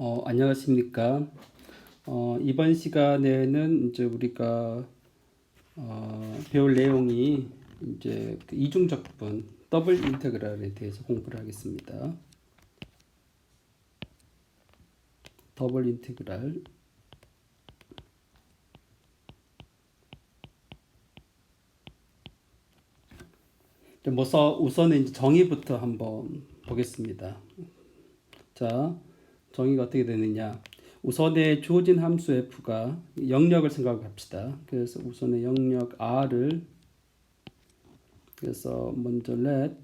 안녕하십니까. 이번 시간에는 이제 우리가 배울 내용이 이제 그 이중적분 더블 인테그랄에 대해서 공부를 하겠습니다. 더블 인테그랄. 우선은 이제 정의부터 한번 보겠습니다. 자, 정의가 어떻게 되느냐? 우선의 주어진 함수 f가 영역을 생각합시다. 그래서 우선의 영역 r을 그래서 먼저 let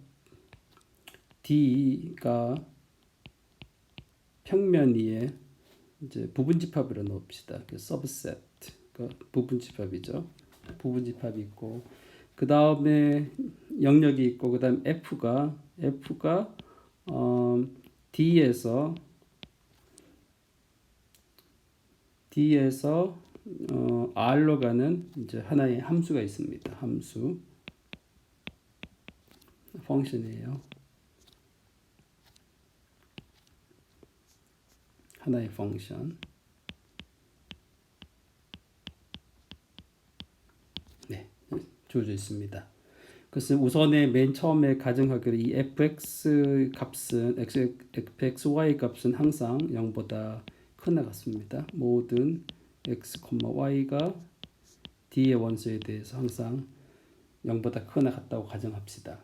d가 평면 위에 이제 부분집합으로 넣읍시다. 서브셋가 부분집합이죠. 부분집합이 있고 그 다음에 영역이 있고 그 다음 f가 d에서 r로 가는 이제 하나의 함수가 있습니다. 함수 펑션이에요. 하나의 펑션. 네, 주어져 있습니다. 그래서 우선에 맨 처음에 가정하기로 이 fx 값은 fxy 값은 항상 0보다 크나 같습니다. 모든 x, y가 d의 원소에 대해서 항상 0보다 크나 같다고 가정합시다.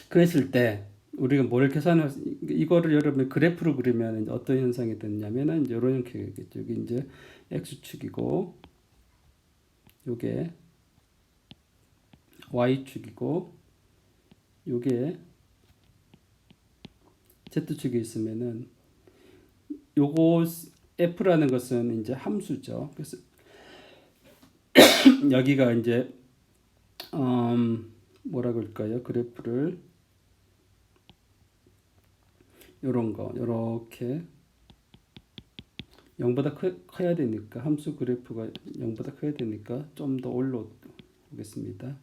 그랬을 때 우리가 뭘 계산할 이거를 여러분 그래프로 그리면 어떤 현상이 되냐면은 이런 형태겠죠. 여기 이제 x축이고 요게 y축이고 요게 z축이 있으면은 요거 f라는 것은 이제 함수죠. 그래서 여기가 이제 뭐라 그럴까요? 그래프를 요런 거 요렇게 0보다 커야 되니까 함수 그래프가 0보다 커야 되니까 좀 더 올라오겠습니다.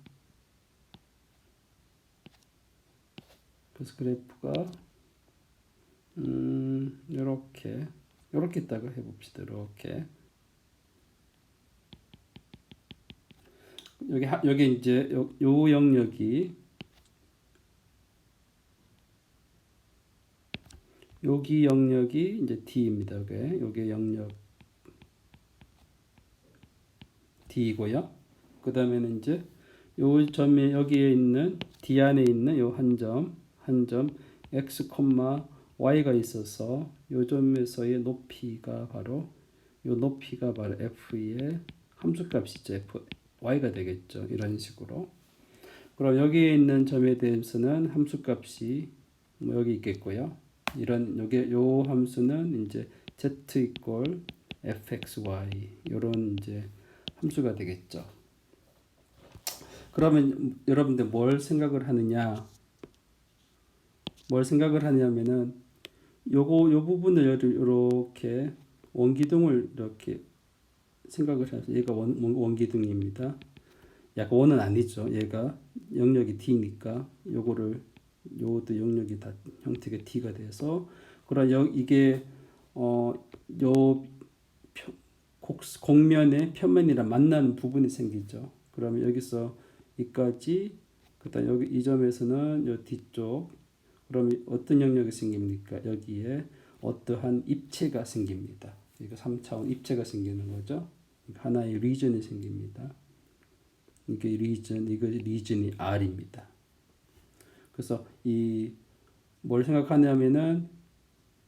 그래서 그래프가 요렇게 있다가 해봅시다. 이렇게 여기 이제 요 영역이 여기 영역이 이제 D입니다. 요게 영역 D이고요. 그 다음에는 이제 요 점에 여기에 있는 D 안에 있는 요 한 점 x, y가 있어서 요 점에서의 높이가 바로 f의 함수값이죠. y가 되겠죠. 이런 식으로. 그럼 여기에 있는 점에 대해서는 함수값이 뭐 여기 있겠고요. 요 함수는 이제 z 이꼴 fxy 요런 이제 함수가 되겠죠. 그러면 여러분들 뭘 생각을 하냐면은 요 부분을 이렇게 원기둥을 이렇게 생각을 해서 얘가 원기둥입니다. 약간 원은 아니죠. 얘가 영역이 D니까 요거도 영역이 다 형태가 D가 돼서 그럼 이게 요 곡면의 편면이랑 만나는 부분이 생기죠. 그러면 여기서 이까지 그다음 여기 이 점에서는 요 뒤쪽 그러면 어떤 영역이 생깁니까? 여기에 어떠한 입체가 생깁니다. 이거 3차원 입체가 생기는 거죠. 하나의 리전이 생깁니다. 이거 리전이 R입니다. 그래서 뭘 생각하냐면은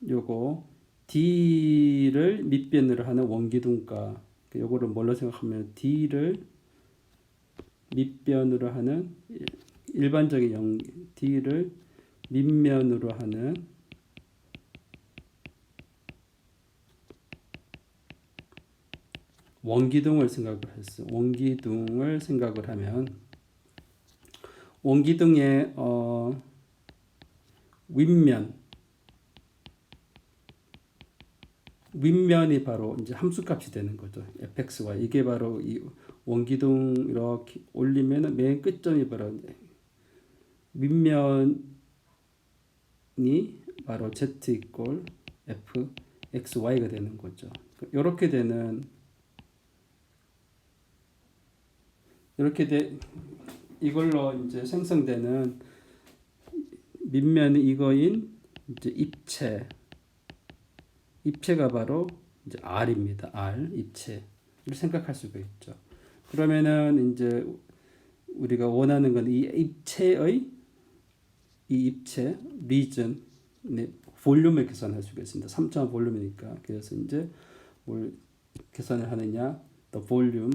요거 D를 밑변으로 하는 원기둥과 요거를 뭘로 생각하면 D를 밑변으로 하는 일반적인 D를 밑면으로 하는 원기둥을 생각을 했어요. 원기둥을 생각을 하면 원기둥의 윗면이 바로 이제 함수값이 되는 거죠. fxy 이게 바로 이 원기둥 이렇게 올리면은 맨 끝점이 바로 윗면이 바로 z 이꼴 f x y가 되는 거죠. 이렇게 되는 이걸로 이제 생성되는 밑면이 이거인 이제 입체가 바로 이제 R입니다. R 입체를 생각할 수가 있죠. 그러면은 이제 우리가 원하는 건 이 입체 리전 볼륨을 계산할 수가 있습니다. 3차원 볼륨이니까. 그래서 이제 뭘 계산을 하느냐? the volume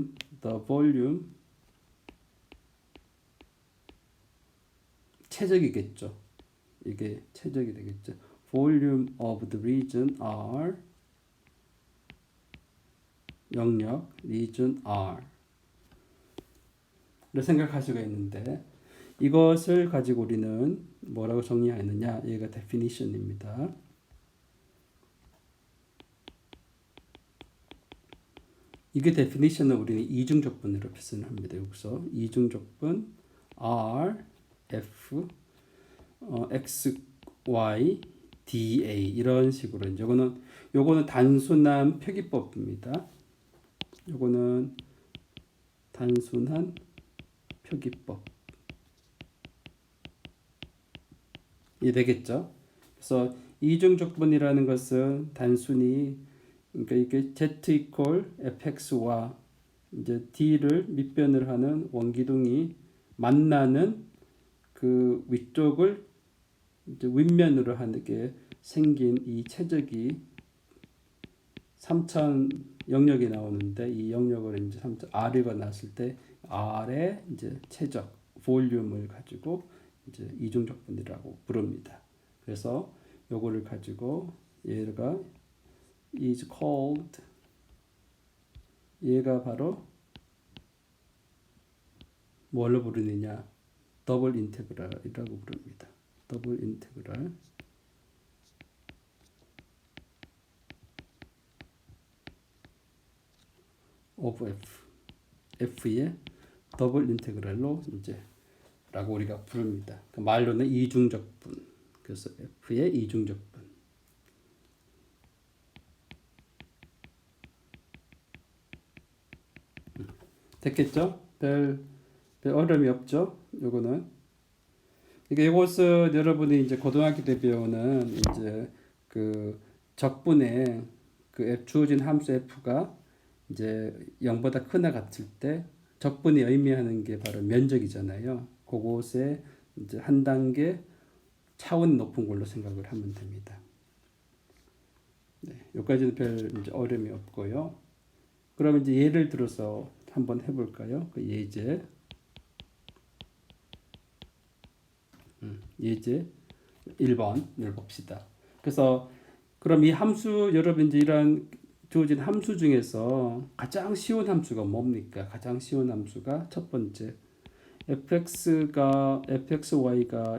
최적이겠죠. 이게 최적이 되겠죠. volume of the region R 영역 region R를 생각할 수가 있는데 이것을 가지고 우리는 뭐라고 정의하느냐? 얘가 definition입니다. 이게 definition을 우리는 이중적분으로 표현을 합니다. 여기서 이중적분 R F X Y DA 이런 식으로 이제 요거는 단순한 표기법입니다. 요거는 단순한 표기법. 이해되겠죠? 그래서 이중적분이라는 것은 단순히 그러니까 이게 z 이퀄 fx와 이제 d를 밑변을 하는 원기둥이 만나는 그 위쪽을 이제 윗면으로 하게 생긴 이 최적이 3차원 영역이 나오는데 이 영역을 이제 3차원 R가 나왔을 때 R의 이제 최적 볼륨을 가지고 이제 이중적분이라고 부릅니다. 그래서 요거를 가지고 얘가 is called 얘가 바로 뭘로 부르느냐? 더블 인테그랄이라고 부릅니다. 더블 인테그랄 of f의 더블 인테그랄로 이제 라고 우리가 부릅니다. 그 말로는 이중적분. 그래서 f의 이중적분. 됐겠죠? 별 어려움이 없죠? 요거는. 그러니까 이것은 여러분이 이제 고등학교 때 배우는 이제 그 적분의 그 주어진 함수 f가 이제 0보다 크나 같을 때 적분이 의미하는 게 바로 면적이잖아요. 그곳에 이제 한 단계 차원 높은 걸로 생각을 하면 됩니다. 네, 여기까지는 별 이제 어려움이 없고요. 그럼 이제 예를 들어서 한번 해볼까요? 그 예제 1번을 봅시다. 그래서 그럼 이 함수 여러분 이제 이런 주어진 함수 중에서 가장 쉬운 함수가 뭡니까? 가장 쉬운 함수가 첫 번째 fxy가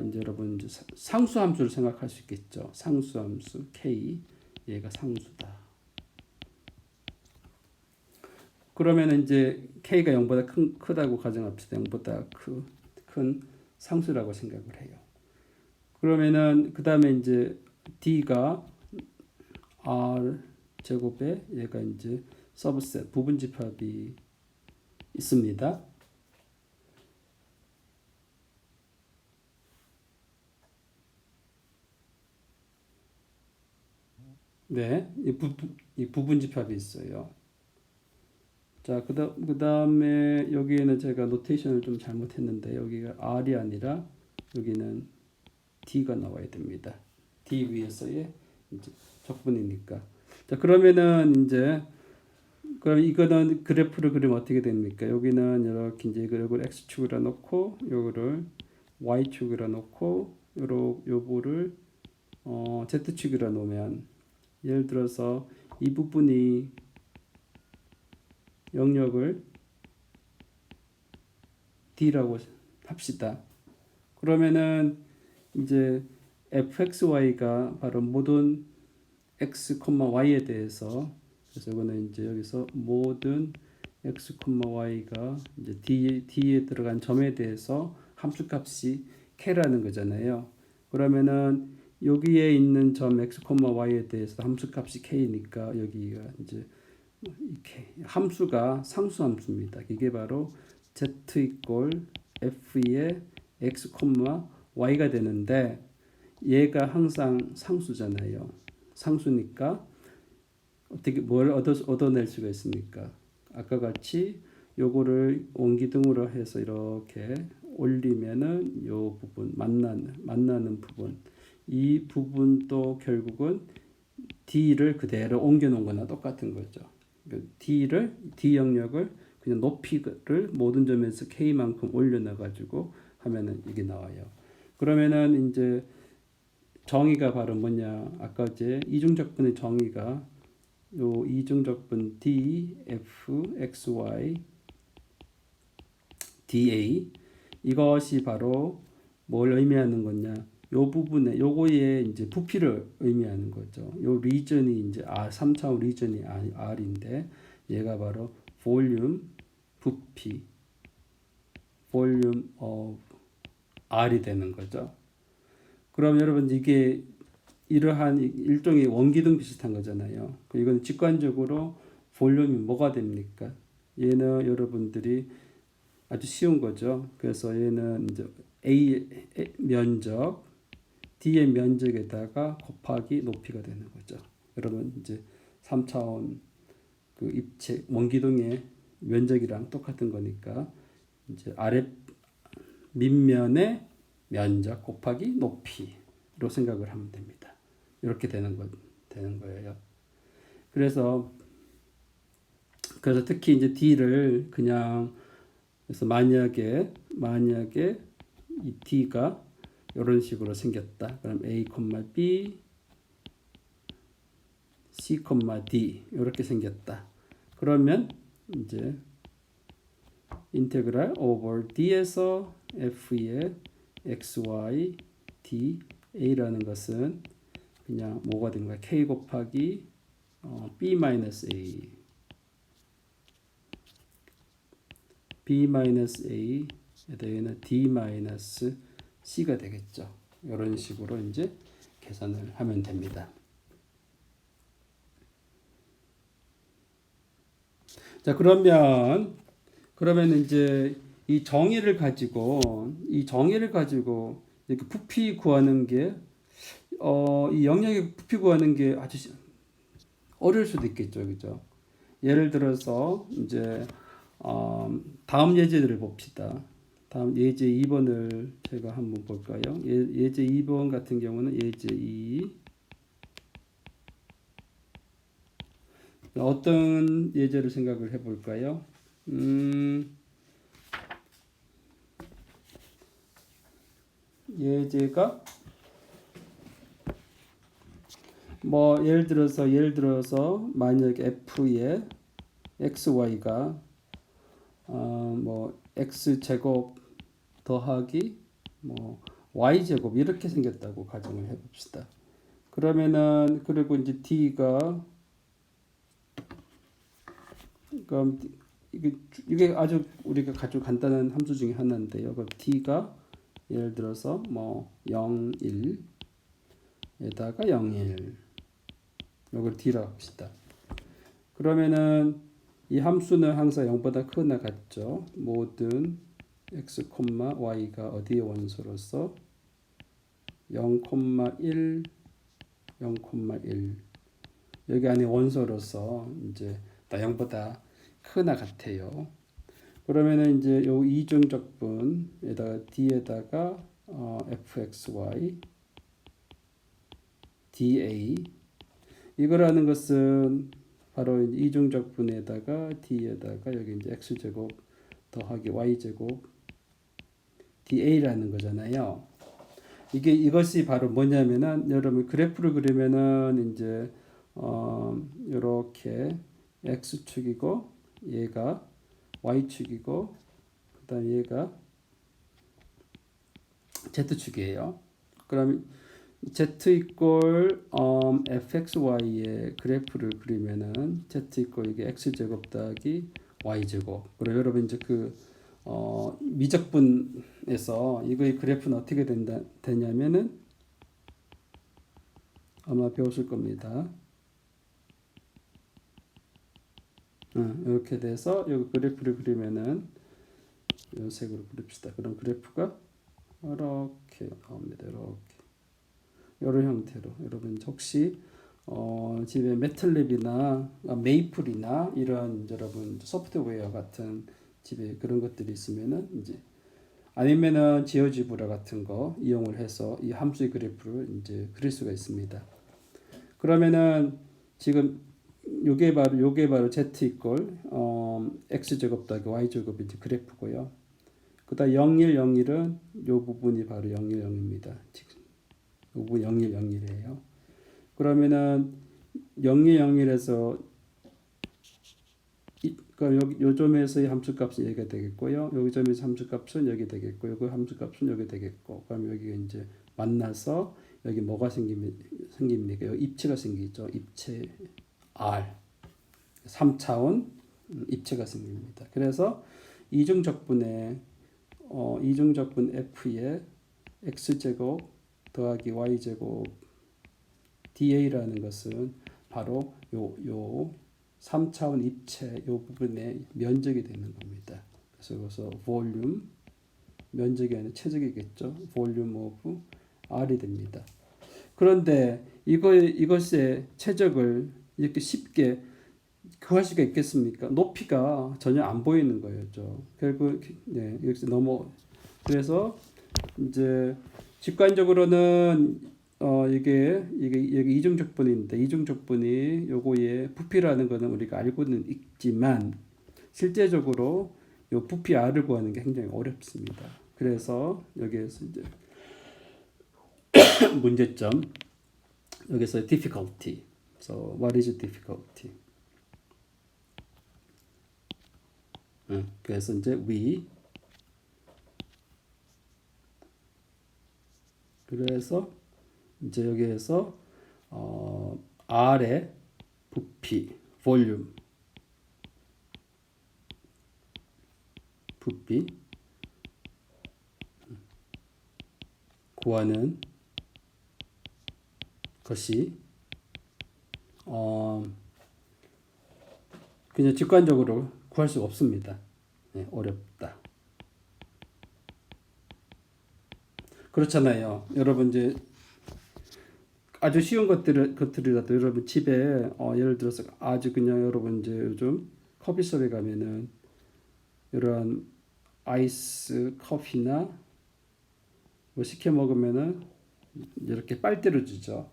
이제 여러분 이제 상수 함수를 생각할 수 있겠죠. 상수 함수 k 얘가 상수다. 그러면 이제 k가 0보다 크다고 가정합시다. 0보다 큰 상수라고 생각을 해요. 그러면은 그 다음에 이제 d가 r 제곱에 얘가 이제 서브셋 부분집합이 있습니다. 네, 이 부분집합이 있어요. 자, 그 다음에 여기에는 제가 노테이션을 좀 잘못했는데 여기가 r이 아니라 여기는 d가 나와야 됩니다. d 위에서의 이제 적분이니까. 자, 그러면은 이제 그럼 이거는 그래프를 그리면 어떻게 됩니까? 여기는 이렇게 이제 이걸 x축으로 놓고 요거를 y축으로 놓고 요거를 z축으로 놓으면 예를 들어서 이 부분이 영역을 d라고 합시다. 그러면은 이제 fxy가 바로 모든 x, y에 대해서 그래서 이거는 이제 여기서 모든 x, y가 이제 d에 들어간 점에 대해서 함수값이 k라는 거잖아요. 그러면은 여기에 있는 점 x, y에 대해서 함수값이 k니까 여기가 이제 이렇게 함수가 상수 함수입니다. 이게 바로 z 이꼴 f의 x, y가 되는데 얘가 항상 상수잖아요. 상수니까 어떻게 뭘 얻어낼 수가 있습니까? 아까 같이 요거를 원기둥으로 해서 이렇게 올리면은 요 부분 만나는 부분 이 부분도 결국은 D를 그대로 옮겨 놓은 거나 똑같은 거죠. D 영역을 그냥 높이를 모든 점에서 K만큼 올려놔 가지고 하면은 이게 나와요. 그러면은 이제 정의가 바로 뭐냐? 아까 이제 이중적분의 정의가 요 이중적분 D, F, X, Y, DA 이것이 바로 뭘 의미하는 거냐? 요 부분에 요거에 이제 부피를 의미하는 거죠. 요 리전이 이제 R 3차원 리전이 R인데 얘가 바로 볼륨 부피 볼륨 of R이 되는 거죠. 그럼 여러분 이게 이러한 일종의 원기둥 비슷한 거잖아요. 이건 직관적으로 볼륨이 뭐가 됩니까? 얘는 여러분들이 아주 쉬운 거죠. 그래서 얘는 이제 A 면적, D의 면적에다가 곱하기 높이가 되는 거죠. 여러분 이제 3차원 그 입체 원기둥의 면적이랑 똑같은 거니까 이제 아래 밑면의 면적 곱하기 높이로 생각을 하면 됩니다. 이렇게 되는 거예요. 그래서 특히 이제 D를 그냥 그래서 만약에 이 D가 이런 식으로 생겼다. 그럼 A, B, C, D 이렇게 생겼다. 그러면 이제 인테그랄 오버 D에서 F의 X, Y, D, A라는 것은 그냥 뭐가 된 거야? K 곱하기 B 마이너스 A B 마이너스 A에다 얘는 D 마이너스 C가 되겠죠. 이런 식으로 이제 계산을 하면 됩니다. 자, 그러면 이제 이 정의를 가지고 이렇게 부피 구하는 게 이 영역의 부피 구하는 게 아주 어려울 수도 있겠죠, 그죠? 예를 들어서 이제 다음 예제들을 봅시다. 다음 예제 2번을 제가 한번 볼까요? 예제 2번 같은 경우는 예제 2 어떤 예제를 생각을 해볼까요? 예제가 뭐 예를 들어서 만약에 F의 XY가 뭐 X 제곱 더하기 뭐 Y 제곱 이렇게 생겼다고 가정을 해봅시다. 그러면은 그리고 이제 D가 그럼 이게 아주 우리가 아주 간단한 함수 중에 하나인데요. 그럼 D가 예를 들어서 뭐 0, 1에다가 0, 1 이걸 D라고 합시다. 그러면은 이 함수는 항상 0보다 크거나 같죠. 모든 x, y가 어디의 원소로서 0, 1, 0, 1 여기 안에 원소로서 이제 다 0보다 크거나 같아요. 그러면은 이제 요 이중적분에다가 d에다가 fxy dA 이거라는 것은 바로 이중적분에다가 d에다가 여기 이제 x제곱 더하기 y제곱 da라는 거잖아요. 이것이 바로 뭐냐면은 여러분 그래프를 그리면은 이제 이렇게 x축이고 얘가 y축이고 그다음 얘가 z축이에요. 그럼 z 이꼴 fxy의 그래프를 그리면은 z 이꼴 이게 x제곱 더하기 y제곱. 그리고 여러분 이제 그 미적분에서 이거의 그래프는 어떻게 되냐면은 아마 배웠을 겁니다. 이렇게 돼서 여기 그래프를 그리면은 이 색으로 그립시다. 그럼 그래프가 이렇게 나옵니다. 이렇게 이런 형태로 여러분 혹시 집에 매틀랩이나 메이플이나 이런 여러분 소프트웨어 같은 집에 그런 것들이 있으면은 이제 아니면은 지오지브라 같은 거 이용을 해서 이 함수의 그래프를 이제 그릴 수가 있습니다. 그러면은 지금 요게 바로 z 이퀄 x 제곱 더하기 y 제곱이 이제 그래프고요. 그다음 0101은 요 부분이 바로 010입니다. 이 부분 0101이에요. 그러면은 0101에서 그러니까 여기 요 점에서의 함수값은 여기가 되겠고요. 여기 점에서 함수값은 여기 되겠고요. 그 함수값은 여기 되겠고. 그럼 여기가 이제 만나서 여기 뭐가 생깁니까? 여기 입체가 생기죠. 입체 R 3차원 입체가 생깁니다. 그래서 이중적분의 이중적분 F의 x제곱 더하기 y제곱 dA라는 것은 바로 요 3차원 입체 요 부분의 면적이 되는 겁니다. 그래서 볼륨 면적이 아니라 체적이겠죠. 볼륨 오브 R이 됩니다. 그런데 이것의 체적을 이렇게 쉽게 구할 수가 있겠습니까? 높이가 전혀 안 보이는 거였죠. 결국 여기서 그래서 이제 직관적으로는 이게 이중적분인데 이중적분이 요거의 부피라는 거는 우리가 알고는 있지만 실제적으로 요 부피 R을 구하는 게 굉장히 어렵습니다. 그래서 여기에서 이제 문제점 여기서 difficulty. So what is difficulty? 그래서 이제 그래서 이제 여기에서 R의 부피, 볼륨, 부피 구하는 것이 그냥 직관적으로 구할 수 없습니다. 네, 어렵다. 그렇잖아요. 여러분 이제 아주 쉬운 것들이라도 여러분 집에 예를 들어서 아주 그냥 여러분 이제 요즘 커피숍에 가면은 이런 아이스 커피나 뭐 시켜 먹으면은 이렇게 빨대로 주죠.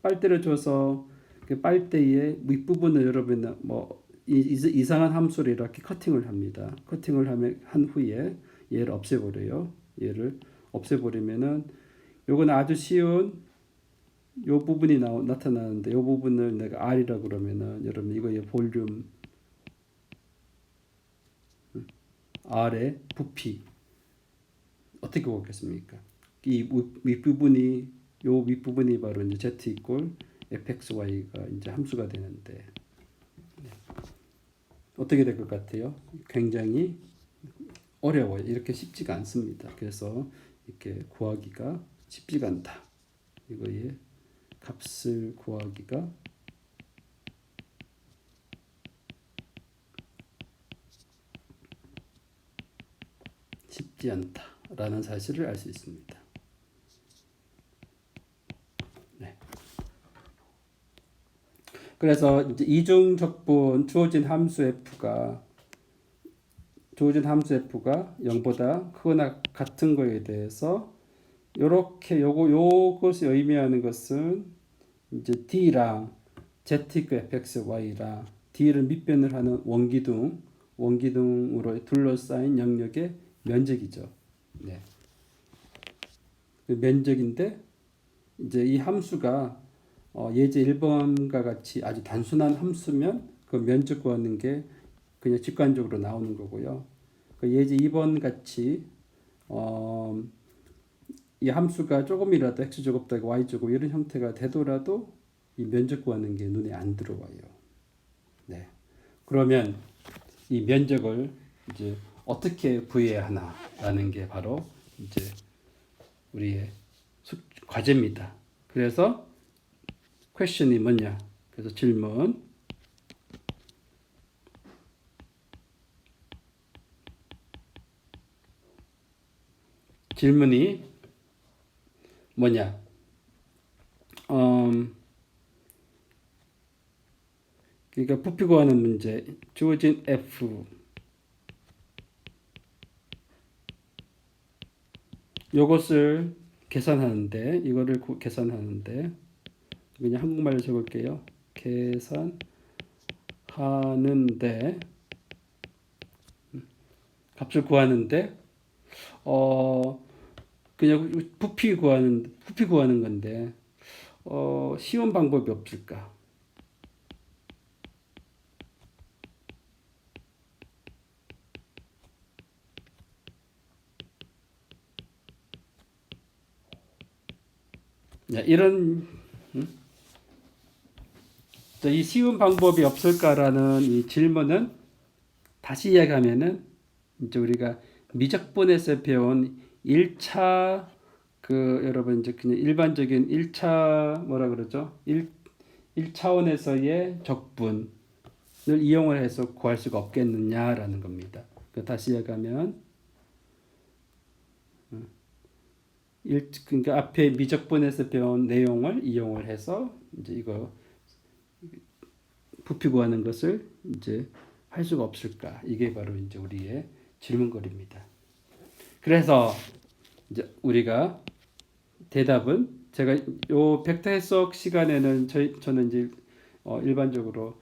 빨대로 줘서 그 빨대의 윗부분을 여러분 뭐 이상한 함수를 이렇게 커팅을 합니다. 커팅을 한 후에 얘를 없애버려요. 얘를 없애버리면은 요건 아주 쉬운 요 부분이 나타나는데 요 부분을 내가 R이라고 그러면은 여러분 이거의 볼륨 R의 부피 어떻게 구하겠습니까? 이 윗부분이 요 윗부분이 바로 이제 z 이퀄 fxy가 이제 함수가 되는데 어떻게 될 것 같아요? 굉장히 어려워요. 이렇게 쉽지가 않습니다. 그래서 이렇게 구하기가 쉽지가 않다. 이거의 값을 구하기가 쉽지 않다라는 사실을 알 수 있습니다. 네. 그래서 이제 이중적분 주어진 함수 f가 0보다 크거나 같은 거에 대해서 요렇게 요것이 의미하는 것은 이제 d랑 z fx y랑 d를 밑변을 하는 원기둥으로 둘러싸인 영역의 면적이죠. 네. 그 면적인데 이제 이 함수가 예제 1번과 같이 아주 단순한 함수면 그 면적 구하는 게 그냥 직관적으로 나오는 거고요. 그 예제 2번 같이 이 함수가 조금이라도 x제곱 더하기 y제곱 이런 형태가 되더라도 이 면적 구하는 게 눈에 안 들어와요. 네. 그러면 이 면적을 이제 어떻게 구해야 하나라는 게 바로 이제 우리의 과제입니다. 그래서 question이 뭐냐? 그래서 질문. 질문이 뭐냐? 그러니까 부피 구하는 문제. 주어진 F. 요것을 계산하는데, 이거를 계산하는데, 그냥 한국말로 적을게요. 계산하는데, 값을 구하는데, 그냥 부피 구하는 건데, 쉬운 방법이 없을까? 이런, 이 쉬운 방법이 없을까라는 이 질문은 다시 이야기하면은 이제 우리가 미적분에서 배운 1차 여러분 이제 그냥 일반적인 1차 뭐라 그러죠? 1차원에서의 적분을 이용을 해서 구할 수가 없겠느냐라는 겁니다. 다시 이야기하면 그러니까 앞에 미적분에서 배운 내용을 이용을 해서 이제 이거 부피 구하는 것을 이제 할 수가 없을까? 이게 바로 이제 우리의 질문거리입니다. 그래서 이제 우리가 대답은 제가 요 벡터 해석 시간에는 저는 이제 일반적으로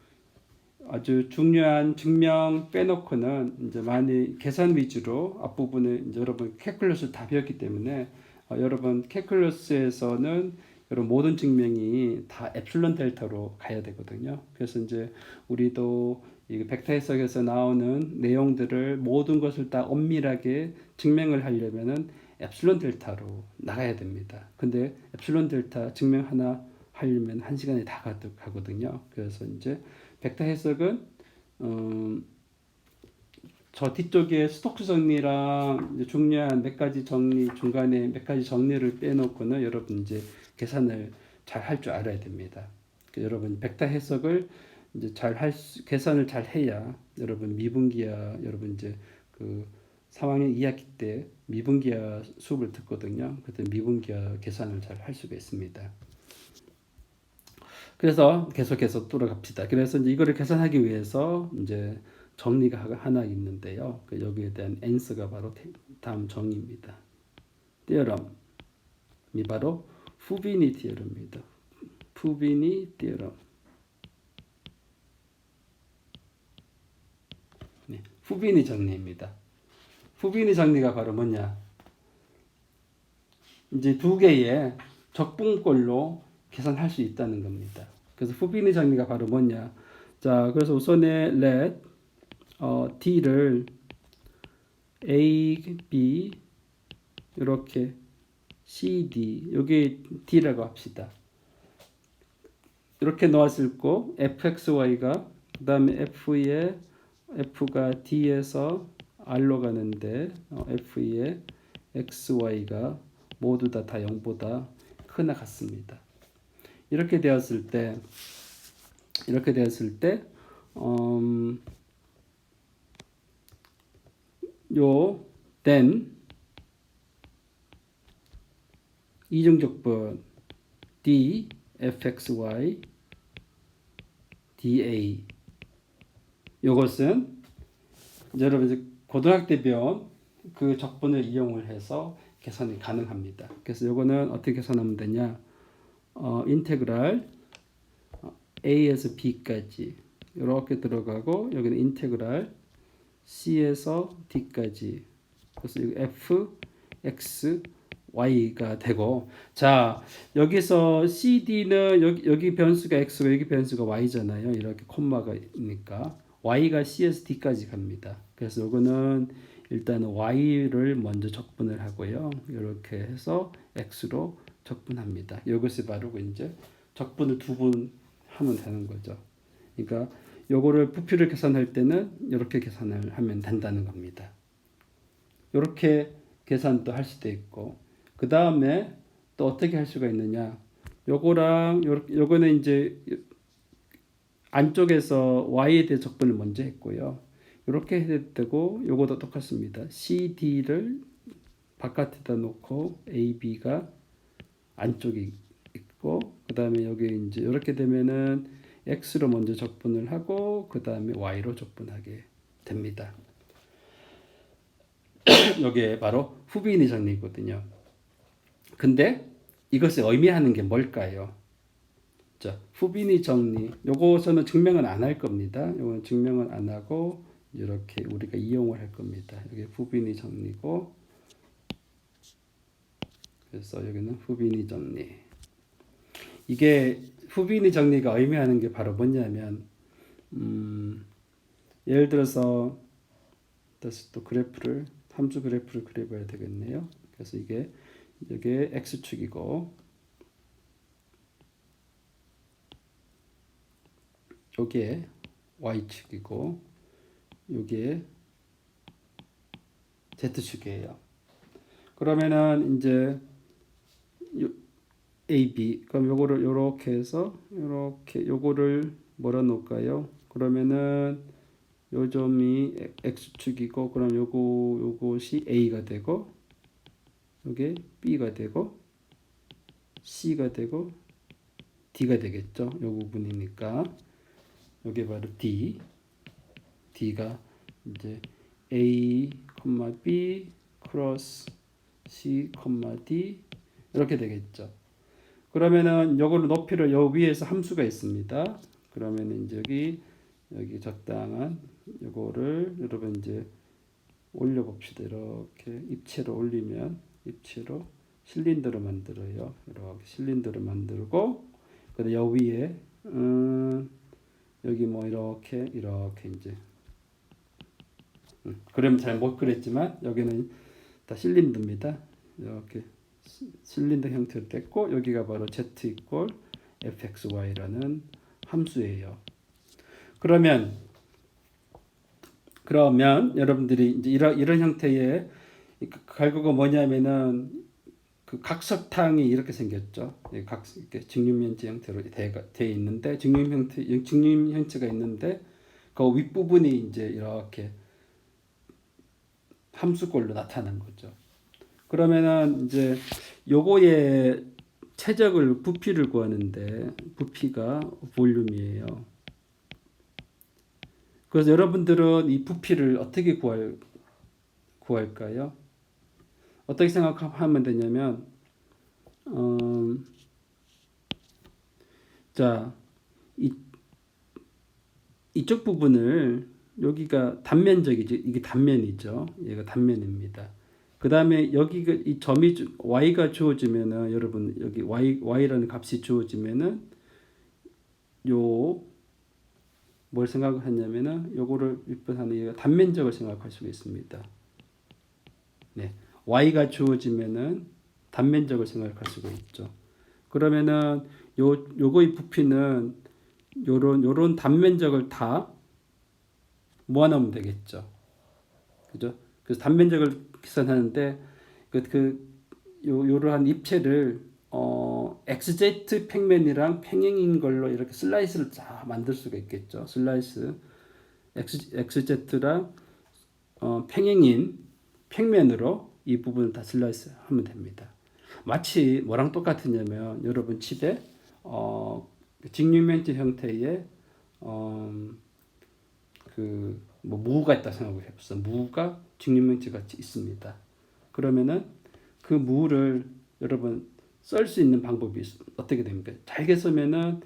아주 중요한 증명 빼놓고는 이제 많이 계산 위주로 앞부분에 이제 여러분 캘큘러스 다 배웠기 때문에 여러분 캘큘러스에서는 여러분 모든 증명이 다 엡실론 델타로 가야 되거든요. 그래서 이제 우리도 이 벡터 해석에서 나오는 내용들을 모든 것을 다 엄밀하게 증명을 하려면은 엡실론 델타로 나가야 됩니다. 근데 엡실론 델타 증명 하나 하려면 1시간이 다 가거든요. 그래서 이제 벡터 해석은 저 뒤쪽에 스톡스 정리랑 이제 중요한 몇 가지 정리, 중간에 몇 가지 정리를 빼놓고는 여러분 이제 계산을 잘 할 줄 알아야 됩니다. 여러분 벡터 해석을 이제 계산을 잘 해야 여러분 미분기하 여러분 이제 그 3학년 2학기 때 미분기하 수업을 듣거든요. 그때 미분기하 계산을 잘 할 수가 있습니다. 그래서 계속해서 돌아갑시다. 그래서 이제 이거를 계산하기 위해서 이제 정리가 하나 있는데요. 여기에 대한 answer가 바로 다음 정의입니다. theorem이 바로 푸비니 theorem입니다. 푸비니 theorem. 네, 푸비니 정리입니다. 푸비니 정리가 바로 뭐냐? 이제 두 개의 적분꼴로 계산할 수 있다는 겁니다. 그래서 푸비니 정리가 바로 뭐냐? 자, 그래서 우선에 let D를 A, B 이렇게 C, D 여기 D라고 합시다. 이렇게 놓았을 거 fxy가 그 다음에 F가 D에서 R로 가는데 F의 xy가 모두 다 0보다 크나 같습니다. 이렇게 되었을 때 then 이중적분 d fxy dA 요것은 여러분 이제 고등학교 때 배운 그 적분을 이용을 해서 계산이 가능합니다. 그래서 요거는 어떻게 계산하면 되냐? 인테그랄 A에서 B까지 이렇게 들어가고 여기는 인테그랄 C에서 D까지 그래서 F, X, Y가 되고 자 여기서 CD는 여기 변수가 X고 여기 변수가 Y잖아요. 이렇게 콤마가 있으니까 Y가 C에서 D까지 갑니다. 그래서 요거는 일단 Y를 먼저 적분을 하고요. 이렇게 해서 X로 적분합니다. 이것이 바로 이제 적분을 두 번 하면 되는 거죠. 그러니까 요거를 부피를 계산할 때는 이렇게 계산을 하면 된다는 겁니다. 이렇게 계산도 할 수도 있고 그 다음에 또 어떻게 할 수가 있느냐? 요거랑 요거는 이제 안쪽에서 y에 대해 적분을 먼저 했고요. 이렇게 해도 되고 요것도 똑같습니다. CD를 바깥에다 놓고 AB가 안쪽에 있고 그 다음에 여기 이제 이렇게 되면은 X로 먼저 적분을 하고 그 다음에 Y로 적분하게 됩니다. 이게 바로 후비니 정리거든요. 근데 이것을 의미하는 게 뭘까요? 자, 후비니 정리. 요거 저는 증명은 안 할 겁니다. 요건 증명은 안 하고 이렇게 우리가 이용을 할 겁니다. 여기 후비니 정리고 그래서 여기는 후비니 정리. 이게 후비니 정리가 의미하는 게 바로 뭐냐면 예를 들어서 다시 또 그래프를 함수 그래프를 그려봐야 되겠네요. 그래서 이게 x축이고 여기에 y축이고 여기에 z축이에요. 그러면은 이제 AB 그럼 요거를 요렇게 해서 요렇게 요거를 뭐라 놓을까요? 그러면은 요 점이 x축이고 그럼 요것이 a가 되고 요게 b가 되고 c가 되고 d가 되겠죠. 요 부분이니까 요게 바로 d가 이제 a, b 크로스 c, d 이렇게 되겠죠. 그러면은 요거를 높이를 요 위에서 함수가 있습니다. 그러면 이제 여기 적당한 요거를 여러분 이제 올려 봅시다. 이렇게 입체로 올리면 입체로 실린더를 만들어요. 이렇게 실린더를 만들고 그다음 요 위에 여기 뭐 이렇게 이제 그러면 잘 못 그렸지만 여기는 다 실린더입니다. 이렇게 실린더 형태로 됐고 여기가 바로 z 이퀄 fxy라는 함수예요. 그러면 여러분들이 이제 이런 형태의 결과가 뭐냐면은 그 각석탕이 이렇게 생겼죠. 이렇게 직육면체 형태로 돼 있는데 직육 형체가 있는데 그 윗부분이 이제 이렇게 함수꼴로 나타난 거죠. 그러면은 이제 요거의 최적을 부피를 구하는데 부피가 볼륨이에요. 그래서 여러분들은 이 부피를 어떻게 구할까요? 어떻게 생각하면 되냐면 자, 이쪽 부분을 여기가 단면적이죠. 이게 단면이죠. 얘가 단면입니다. 그 다음에 여기가 이 점이 y가 주어지면은 여러분 여기 y라는 값이 주어지면은 뭘 생각하냐면은 요거를 윗분하는 단면적을 생각할 수가 있습니다. 네, y가 주어지면은 단면적을 생각할 수가 있죠. 그러면은 요거의 부피는 요런 단면적을 다 모아놓으면 되겠죠. 그죠? 그래서 단면적을 계산하는데 요러한 입체를 XZ 평면이랑 평행인 걸로 이렇게 슬라이스를 다 만들 수가 있겠죠. 슬라이스 XZ랑 평행인 평면으로 이 부분을 다 슬라이스 하면 됩니다. 마치 뭐랑 똑같으냐면 여러분 집에 직육면체 형태의 뭐 무가 있다 생각해 봅시다. 무가 직육면체 같이 있습니다. 그러면은 그 무를 여러분 썰 수 있는 방법이 어떻게 됩니까? 잘게 썰면은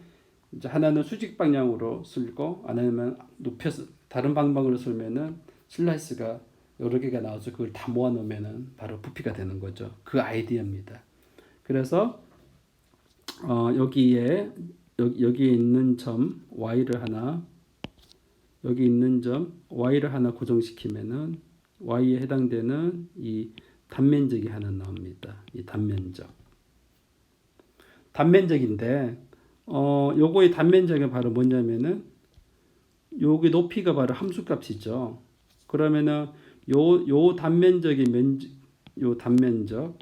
이제 하나는 수직 방향으로 쓸고 하나는 눕혀서 다른 방향으로 썰면은 슬라이스가 여러 개가 나와서 그걸 다 모아 놓으면은 바로 부피가 되는 거죠. 그 아이디어입니다. 그래서 여기에 있는 점 y를 하나 여기 있는 점 y를 하나 고정시키면은 y에 해당되는 이 단면적이 하나 나옵니다. 이 단면적인데 요거의 단면적이 바로 뭐냐면은 여기 높이가 바로 함수값이죠. 그러면은 요 단면적의 요 단면적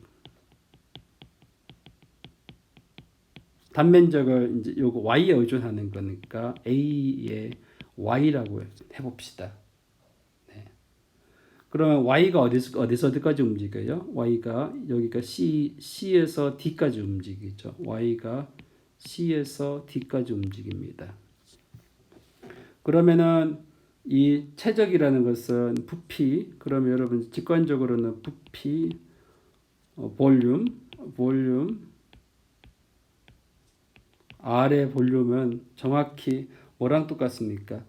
단면적을 이제 요거 y에 의존하는 거니까 a의 y라고 해봅시다. 네. 그러면 y가 어디서 어디까지 움직여요? y가 여기가 c에서 d까지 움직이죠. y가 c에서 d까지 움직입니다. 그러면은 이 최적이라는 것은 부피, 그러면 여러분 직관적으로는 부피, 볼륨, R의 볼륨은 정확히 뭐랑 똑같습니까?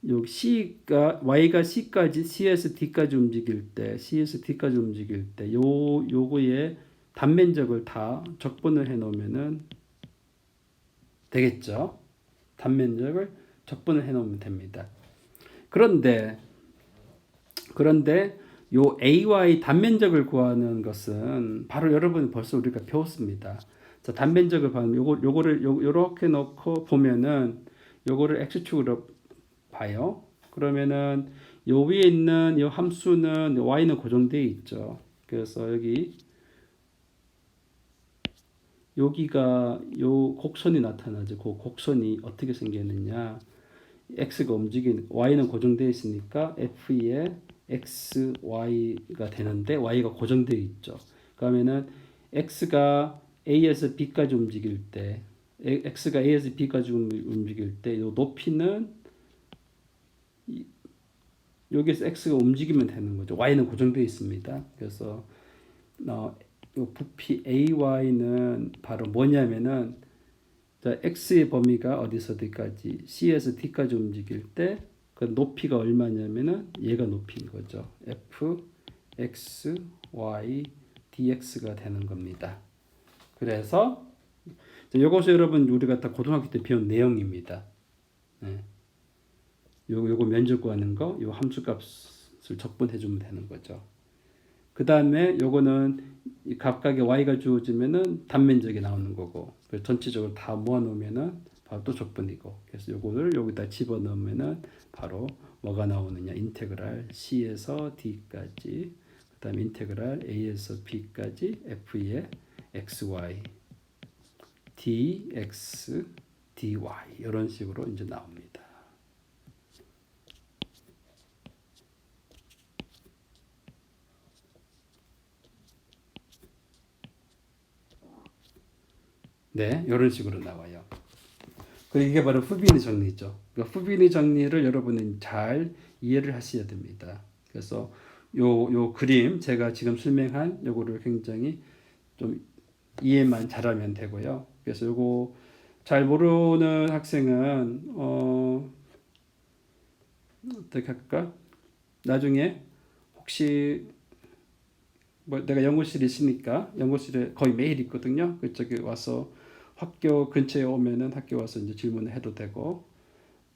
요 C가 Y가 C에서 D까지 움직일 때, 요거의 단면적을 다 적분을 해 놓으면은 되겠죠. 단면적을 적분을 해 놓으면 됩니다. 그런데 요 AY 단면적을 구하는 것은 바로 여러분 벌써 우리가 배웠습니다. 자, 단면적을 봐면 요거를 요렇게 놓고 보면은 요거를 x축으로 봐요. 그러면은 요 위에 있는 요 함수는 y는 고정되어 있죠. 그래서 여기가 요 곡선이 나타나죠. 그 곡선이 어떻게 생겼느냐? x가 움직이는 y는 고정되어 있으니까 f의 x, y가 되는데 y가 고정되어 있죠. 그러면은 x가 a에서 b까지 움직일 때 x가 a에서 b까지 움직일 때 이 높이는 여기서 x가 움직이면 되는 거죠. y는 고정되어 있습니다. 그래서 이 부피 ay는 바로 뭐냐면은 자, x의 범위가 어디서 어디까지 c에서 d까지 움직일 때 그 높이가 얼마냐면은 얘가 높이인 거죠. f x y dx가 되는 겁니다. 그래서 이것을 여러분 우리가 다 고등학교 때 배운 내용입니다. 네. 요거 면적 구하는 거, 요 함수값을 적분해 주면 되는 거죠. 그 다음에 요거는 각각의 y가 주어지면은 단면적이 나오는 거고, 전체적으로 다 모아 놓으면은 바로 또 적분이고, 그래서 요거를 여기다 집어 넣으면은 바로 뭐가 나오느냐? 인테그랄 c에서 d까지, 그 다음에 인테그랄 a에서 b까지 f의 xy, dx, dy 이런 식으로 이제 나옵니다. 네, 이런 식으로 나와요. 이게 바로 후비니 정리죠. 그러니까 후비니 정리를 여러분은 잘 이해를 하셔야 됩니다. 그래서 요 그림 제가 지금 설명한 요거를 굉장히 좀 이해만 잘하면 되고요. 그래서 요거 잘 모르는 학생은 어떻게 할까? 나중에 혹시 뭐 내가 연구실에 있으니까 연구실에 거의 매일 있거든요. 그쪽에 와서 학교 근처에 오면은 학교 와서 이제 질문을 해도 되고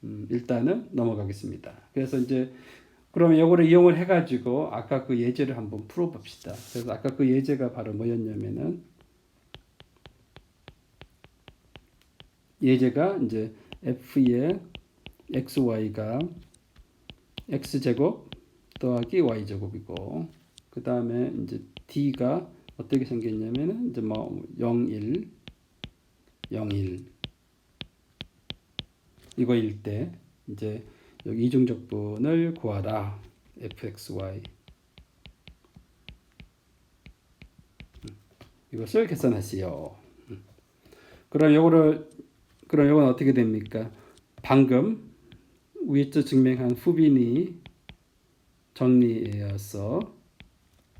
일단은 넘어가겠습니다. 그래서 이제 그러면 요거를 이용을 해가지고 아까 그 예제를 한번 풀어봅시다. 그래서 아까 그 예제가 바로 뭐였냐면은 예제가 이제 f의 xy가 x제곱 더하기 y제곱이고 그 다음에 이제 d가 어떻게 생겼냐면은 이제 뭐 0, 1 이거일 때 이제 여기 이중적분을 구하라. fxy 이것을 계산하시오. 그럼 요건 어떻게 됩니까? 방금 위에서 증명한 후비니 정리에서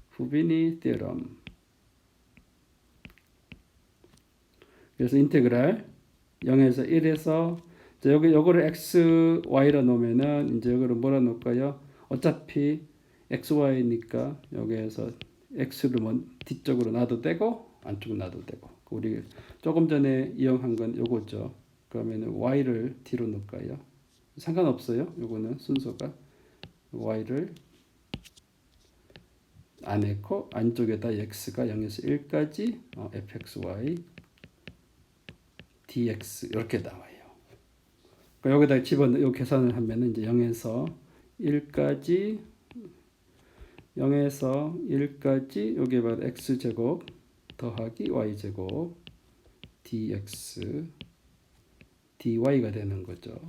후비니 테orem. 그래서 인테그랄 0에서 1에서 요거를 x, y로 놓으면은 이제 요거를 뭐라 놓을까요? 어차피 x, y니까 여기에서 x를 뒤쪽으로 놔도 되고 안쪽으로 놔도 되고 우리 조금 전에 이용한 건 요거죠. 그러면은 y를 뒤로 놓을까요? 상관없어요. 요거는 순서가 y를 안에 있고 안쪽에다 x가 0에서 1까지 fxy dx 이렇게 나와요. 그러니까 여기다 집어넣어 계산을 하면 이제 0에서 1까지 여기 바로 x제곱 더하기 y제곱 dx dy가 되는 거죠.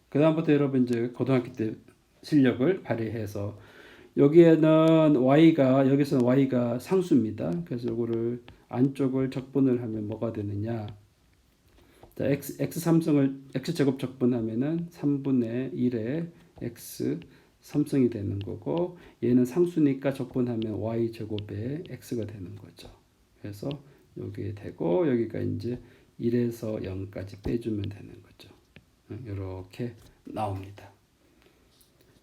그 다음부터 여러분 이제 고등학교 때 실력을 발휘해서 여기에는 여기서는 y가 상수입니다. 그래서 이거를 안쪽을 적분을 하면 뭐가 되느냐? 자, x 삼성을 x 제곱 적분하면은 3분의 1의 x 삼성이 되는 거고, 얘는 상수니까 적분하면 y 제곱의 x가 되는 거죠. 그래서 여기에 되고, 여기가 이제 1에서 0까지 빼주면 되는 거죠. 이렇게 나옵니다.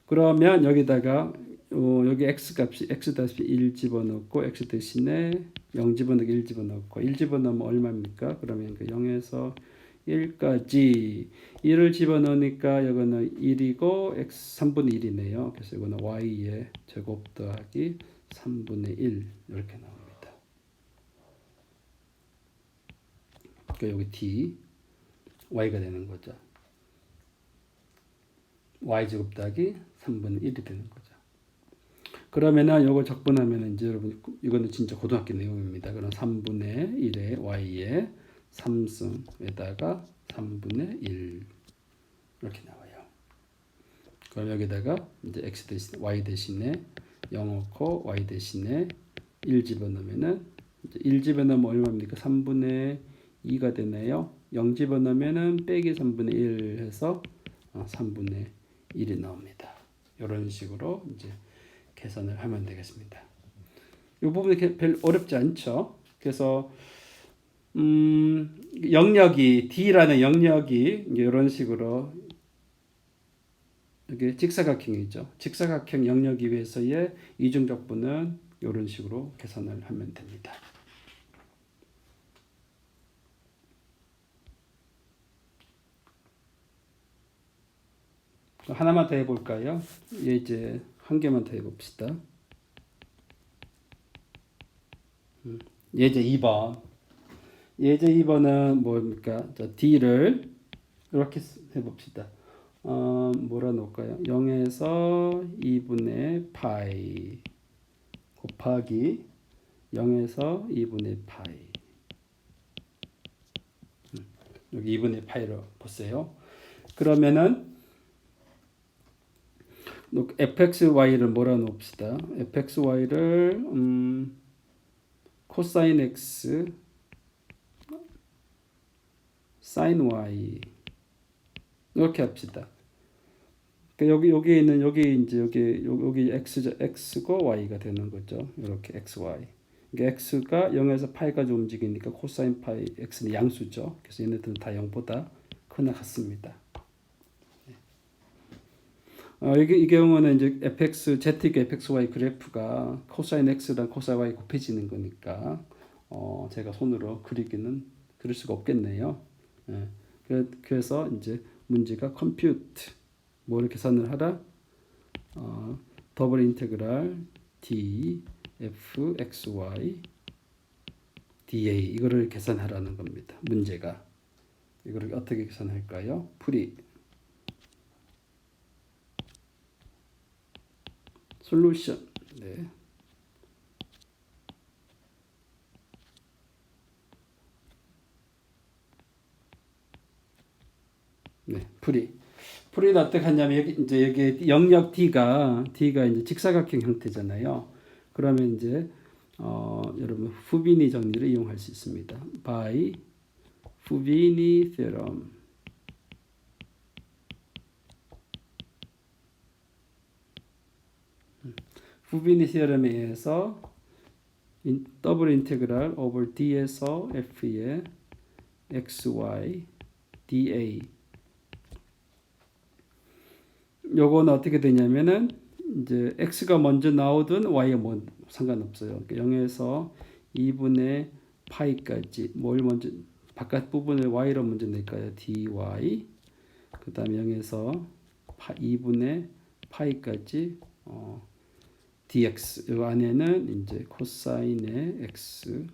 그러면 여기다가 여기 x 값이 x-1 집어넣고, x 대신에 0 집어넣고 1 집어넣고, 1 집어넣으면 얼마입니까? 그러면 그 0에서 1까지 1을 집어넣으니까 이거는 1이고 x 3분의 1이네요. 그래서 이거는 y의 제곱 더하기 3분의 1 이렇게 나옵니다. 그러니까 여기 d y가 되는 거죠. y 제곱 더하기 3분의 1이 되는 거죠. 그러면은 요거 적분하면 이제 여러분 이거는 진짜 고등학교 내용입니다. 그럼 3분의 1의 y의 3승에다가 3분의 1 이렇게 나와요. 그럼 여기다가 이제 x 대신 y 대신에 0 넣고 y 대신에 1 집어넣으면은 이제 1 집어넣으면 얼마입니까? 3분의 2가 되네요. 0 집어넣으면은 빼기 3분의 1 해서 3분의 1이 나옵니다. 이런 식으로 이제 계산을 하면 되겠습니다. 이 부분이 별 어렵지 않죠. 그래서 영역이 D라는 영역이 이런 식으로 이게 직사각형이죠. 직사각형 영역이 위해서의 이중적분은 이런 식으로 계산을 하면 됩니다. 하나만 더 해볼까요? 이제 한 개만 더 해봅시다. 예제 2번. 예제 2번은 뭡니까? 자, D를 이렇게 해봅시다. 뭐라 놓을까요? 0에서 2분의 파이 곱하기 0에서 2분의 파이. 여기 2분의 파이로 보세요. 그러면은 fxy를 뭐라 놓읍시다. fxy를 코사인 x 사인 y 이렇게 합시다. 그러니까 여기 있는 여기 x고 y가 되는 거죠. 이렇게 xy. 그러니까 x가 0에서 파이까지 움직이니까 코사인 파이 x는 양수죠. 그래서 얘네들은 다 0보다 크나 같습니다. 이 경우는 이제 fx, z가 fxy 그래프가 코사인 x랑 코사인 y 곱해지는 거니까 제가 손으로 그릴 수가 없겠네요. 예. 그래서 이제 문제가 compute 뭐를 계산을 하라? 더블 인테그랄 d f x y dA 이거를 계산하라는 겁니다. 문제가 이거를 어떻게 계산할까요? 풀이 솔루션. 네. 네, 풀이는 어떻게 하냐면 여기 영역 D가 이제 직사각형 형태잖아요. 그러면 이제 여러분 후비니 정리를 이용할 수 있습니다. by 후비니 theorem. 후비니 theorem에 의해서 더블 인테그랄 over D에서 F의 xy dA 요거는 어떻게 되냐면은 이제 x가 먼저 나오든 y가 뭐 상관없어요. 그러니까 0에서 2분의 파이까지 뭘 먼저 바깥 부분을 y로 먼저 낼까요? dy 그 다음에 0에서 2분의 파이까지 dx 이 안에는 이제 코사인의 x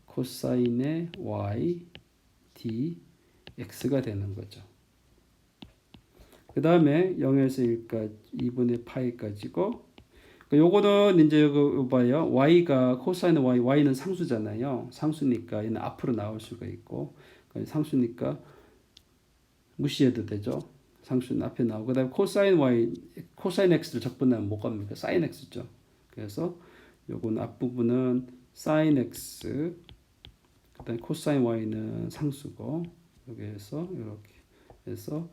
코사인의 y dx가 되는 거죠. 그 다음에 0에서 1까지 2분의 파이까지고 요거는 이제 그 봐요. y가 코사인 y, y는 상수잖아요. 상수니까 얘는 앞으로 나올 수가 있고, 상수니까 무시해도 되죠. 상수는 앞에 나오고, 그다음에 코사인 y, 코사인 x를 적분하면 뭐가 뭡니까? 사인 x죠. 그래서 요거는 앞부분은 사인 x, 그다음에 코사인 y는 상수고, 여기에서 이렇게 해서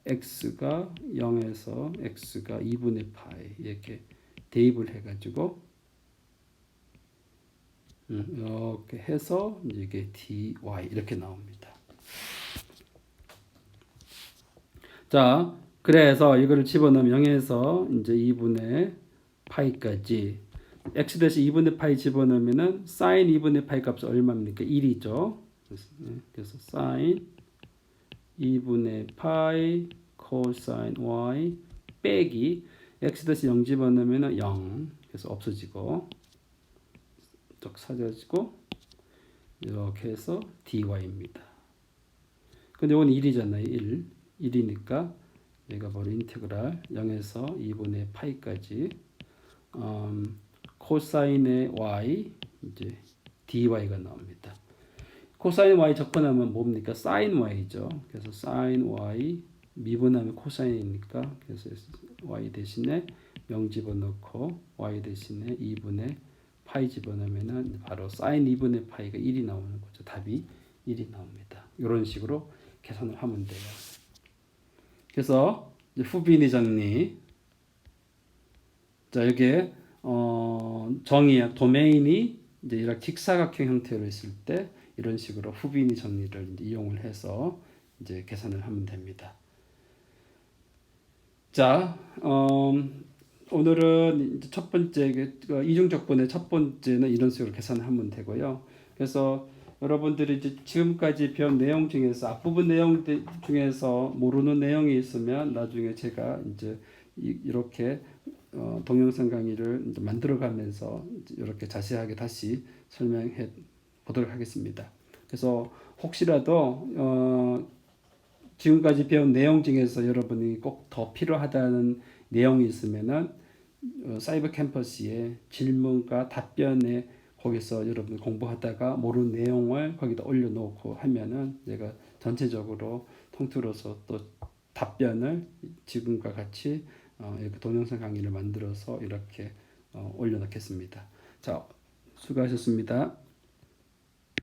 x가 0에서 x가 2분의 파이 이렇게 대입을 해가지고 이렇게 해서 이게 dy 이렇게 나옵니다. 자, 그래서 이거를 집어넣으면 0에서 이제 2분의 파이까지 x 대신 2분의 파이 집어넣으면은 사인 2분의 파이 값이 얼마입니까? 1이죠. 그래서 사인 2분의 파이 코사인 y 빼기 x 대신 0 집어넣으면 0. 그래서 없어지고 쭉 사라지고 이렇게 해서 dy입니다. 근데 이건 1이잖아요. 1이니까 얘가 바로 인테그랄 0에서 2분의 파이까지 코사인의 y 이제 dy가 나옵니다. 코사인 y 접근하면 뭡니까? 사인 y죠. 그래서 사인 y 미분하면 코사인이니까 그래서 y 대신에 0 집어넣고 y 대신에 2분의 파이 집어넣으면은 바로 사인 2분의 파이가 1이 나오는 거죠. 답이 1이 나옵니다. 이런 식으로 계산을 하면 돼요. 그래서 이제 후비니 정리. 자, 여기에 정의 도메인이 이제 이렇게 직사각형 형태로 있을 때 이런 식으로 후비니 정리를 이제 이용을 해서 이제 계산을 하면 됩니다. 자, 오늘은 이제 첫 번째 이중적분의 첫 번째는 이런 식으로 계산을 하면 되고요. 그래서 여러분들이 이제 지금까지 배운 내용 중에서 앞부분 내용 중에서 모르는 내용이 있으면 나중에 제가 이제 이렇게 동영상 강의를 이제 만들어가면서 이렇게 자세하게 다시 설명해 보도록 하겠습니다. 그래서 혹시라도 지금까지 배운 내용 중에서 여러분이 꼭 더 필요하다는 내용이 있으면은 사이버 캠퍼스에 질문과 답변에 거기서 여러분 공부하다가 모르는 내용을 거기다 올려놓고 하면은 제가 전체적으로 통틀어서 또 답변을 지금과 같이 이렇게 동영상 강의를 만들어서 이렇게 올려놓겠습니다. 자, 수고하셨습니다.